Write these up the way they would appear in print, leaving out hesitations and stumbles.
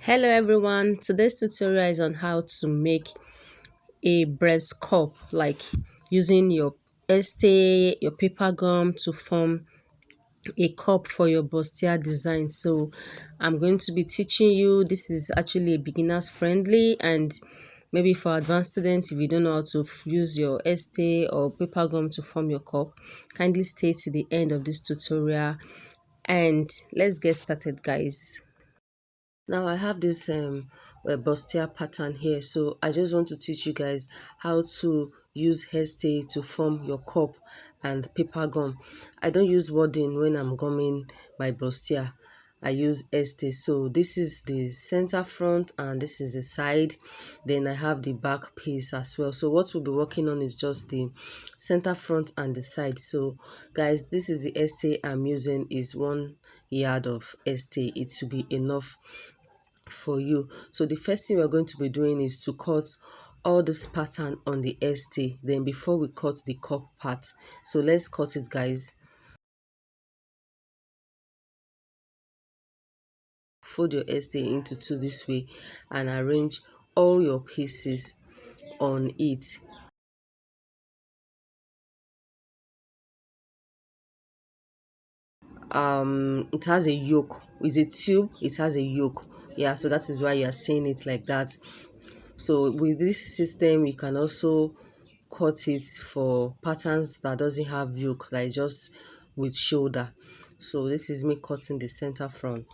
Hello everyone, today's tutorial is on how to make a breast cup, like using your xstay, your paper gum to form a cup for your bustier design. So I'm going to be teaching you. This is actually a beginners friendly, and maybe for advanced students, if you don't know how to use your xstay or paper gum to form your cup, kindly stay to the end of this tutorial and let's get started, guys. Now I have this bustier pattern here, so I just want to teach you guys how to use hairstay to form your cup and paper gum. I don't use Walden when I'm gumming my bustier. I use hairstay. So this is the center front and this is the side. Then I have the back piece as well. So what we'll be working on is just the center front and the side. So guys, this is the hairstay I'm using, is 1 yard of hairstay. It should be enough for you. So the first thing we're going to be doing is to cut all this pattern on the hairstay, then before we cut the cup part. So let's cut it, guys. Fold your hairstay into two this way and arrange all your pieces on it. It has a yoke. Is a tube, it has a yoke. Yeah, so that is why you are seeing it like that. So with this system you can also cut it for patterns that doesn't have yoke, like just with shoulder. So this is me cutting the center front.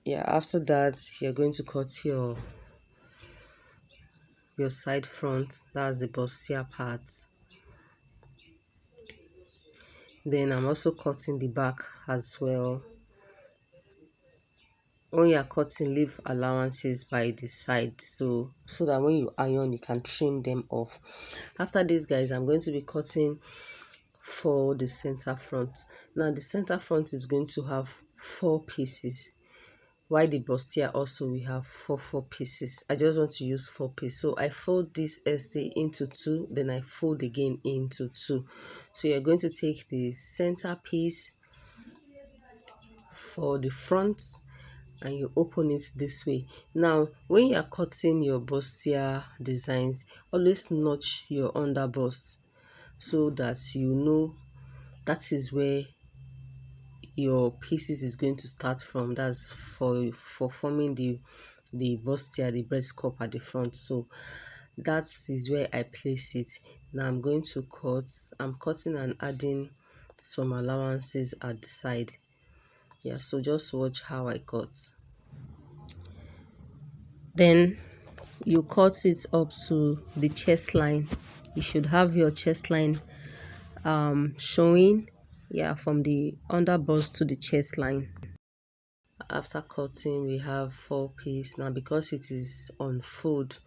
Yeah, after that you're going to cut your side front, that's the bustier part. Then I'm also cutting the back as well. When you are cutting, leave allowances by the side, so that when you iron you can trim them off. After this, guys, I'm going to be cutting for the center front. Now the center front is going to have 4 pieces, while the bustier also we have four pieces. I just want to use 4 pieces, so I fold this hairstay into 2, then I fold again into 2. So you're going to take the center piece for the front and you open it this way. Now when you are cutting your bustier designs, always notch your underbust so that you know that is where your pieces is going to start from. That's for forming the bustier, the breast cup at the front. So that is where I place it. Now I'm going to cut. I'm cutting and adding some allowances at the side. Yeah, so just watch how I cut. Then you cut it up to the chest line. You should have your chest line showing, yeah, from the underbust to the chest line. After cutting, we have 4 pieces. Now because it is on fold,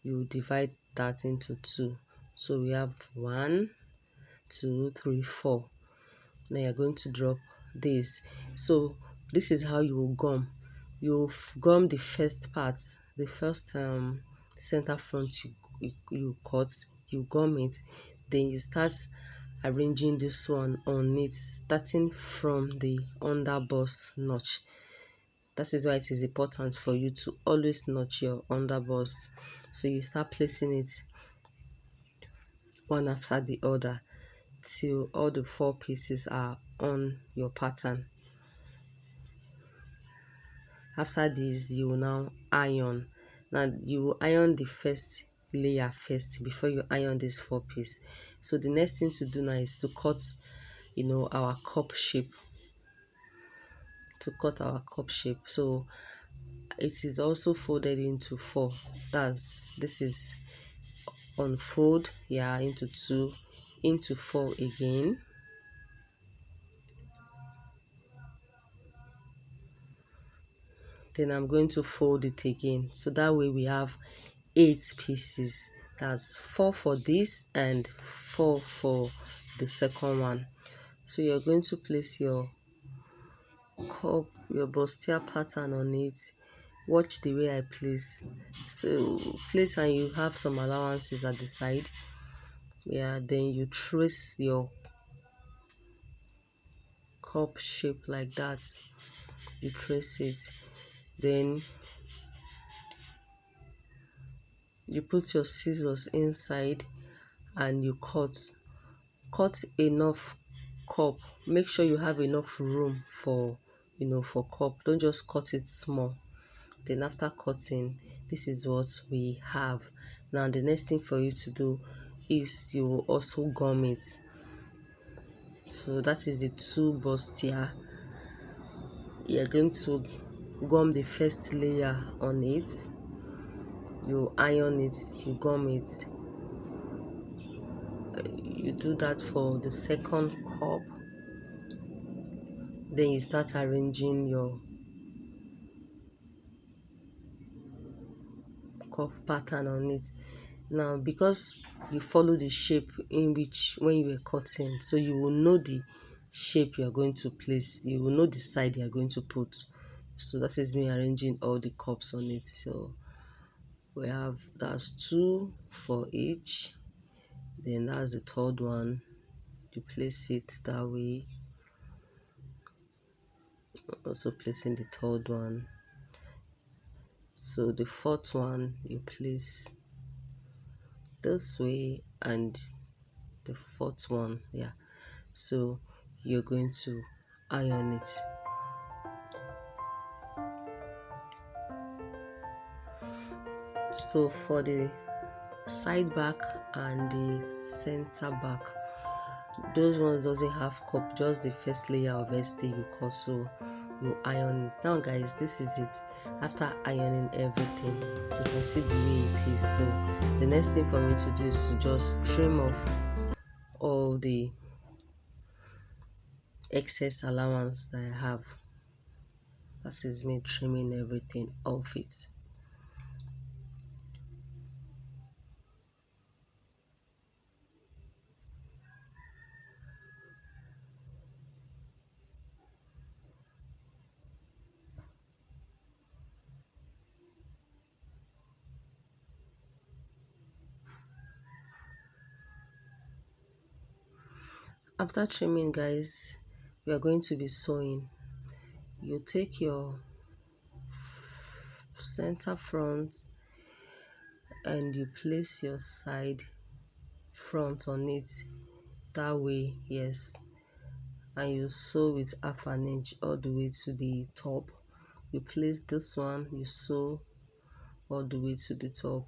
you divide that into 2. So we have 1, 2, 3, 4. Now you're going to drop this. So this is how you will gum. You gum the first part, the first center front you cut, you gum it, then you start arranging this one on it, starting from the underbust notch. That is why it is important for you to always notch your underbust. So you start placing it one after the other till all the 4 pieces are on your pattern. After this, you will now iron. Now you will iron the first layer first before you iron this 4 piece. So the next thing to do now is to cut, our cup shape. So it is also folded into 4. This is unfold, yeah, into 2, into 4 again. Then I'm going to fold it again, so that way we have 8 pieces. That's 4 for this and 4 for the second one. So you're going to place your cup, your bustier pattern on it. Watch the way I place. So place and you have some allowances at the side. Yeah, then you trace your cup shape like that. you trace it, then you put your scissors inside and you cut enough cup. Make sure you have enough room for for cup. Don't just cut it small. Then after cutting, this is what we have. Now the next thing for you to do is you also gum it. So that is the two bustier. You're going to gum the first layer on it, you iron it, you gum it. You do that for the second cup, then you start arranging your cuff pattern on it. Now because you follow the shape in which when you were cutting, so you will know the shape you are going to place, you will know the side you are going to put. So that is me arranging all the cups on it. So we have, that's two for each, then that's the third one. You place it that way, also placing the third one. So the fourth one you place this way, and the fourth one, yeah. So you're going to iron it. So for the side back and the center back, those ones doesn't have cup, just the first layer of xstay you cut, so you iron it. Now guys, this is it. After ironing everything, you can see the way it is. So the next thing for me to do is to just trim off all the excess allowance that I have. That is me trimming everything off it. After trimming guys, we are going to be sewing. You take your center front and you place your side front on it that way, yes, and you sew with half an inch all the way to the top. You place this one, you sew all the way to the top.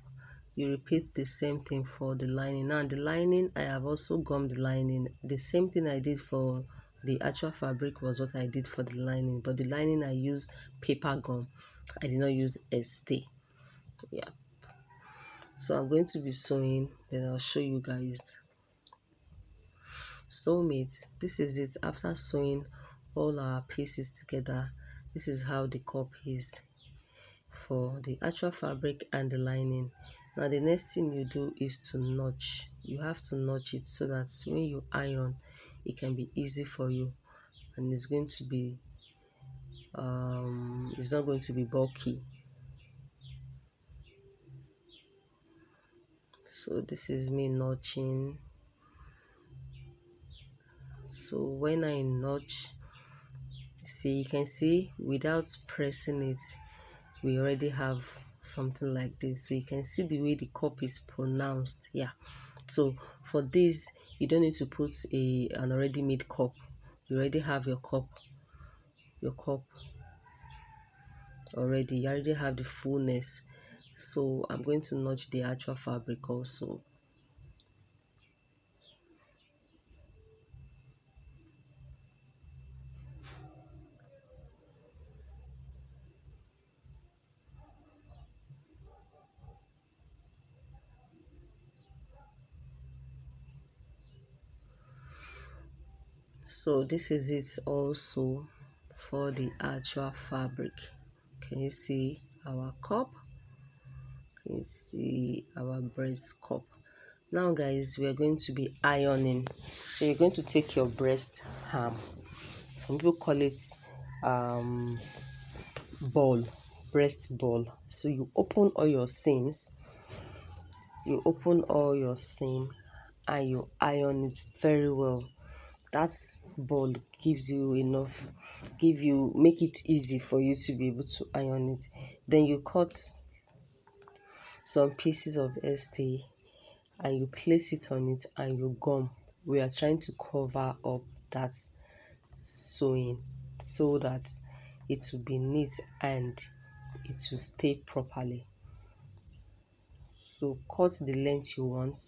You repeat the same thing for the lining. Now the lining, I have also gummed the lining. The same thing I did for the actual fabric was what I did for the lining, but the lining I used paper gum. I did not use xstay. Yeah, so I'm going to be sewing, then I'll show you guys. Soulmates, this is it. After sewing all our pieces together, this is how the cup is for the actual fabric and the lining. Now the next thing you do is to notch. You have to notch it so that when you iron, it can be easy for you, and it's going to be it's not going to be bulky. So this is me notching. So when I notch, see, you can see without pressing it, we already have something like this. So you can see the way the cup is pronounced. Yeah, so for this you don't need to put an already made cup. You already have your cup already. You already have the fullness. So I'm going to notch the actual fabric also. So this is it also for the actual fabric. Can you see our cup? Can you see our breast cup? Now guys, we are going to be ironing. So you're going to take your breast ham, some people call it ball, breast ball. So you open all your seams, and you iron it very well. that ball gives you enough, make it easy for you to be able to iron it. Then you cut some pieces of xstay and you place it on it and you gum. We are trying to cover up that sewing so that it will be neat and it will stay properly. So cut the length you want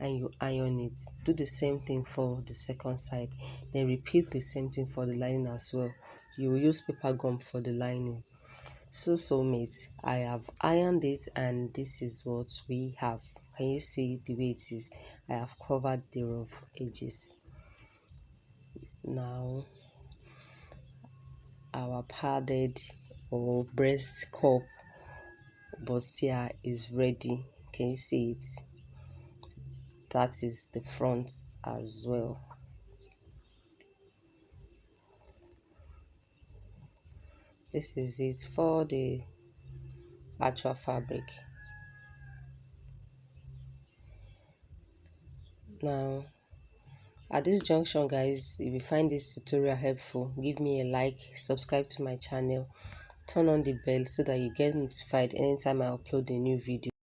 and you iron it. Do the same thing for the second side, then repeat the same thing for the lining as well. You will use paper gum for the lining. So soulmates, I have ironed it and this is what we have. Can you see the way it is? I have covered the rough edges. Now our padded or breast cup bustier is ready. Can you see it? That is the front as well. This is it for the actual fabric. Now at this junction, guys, if you find this tutorial helpful, give me a like, subscribe to my channel, turn on the bell so that you get notified anytime I upload a new video.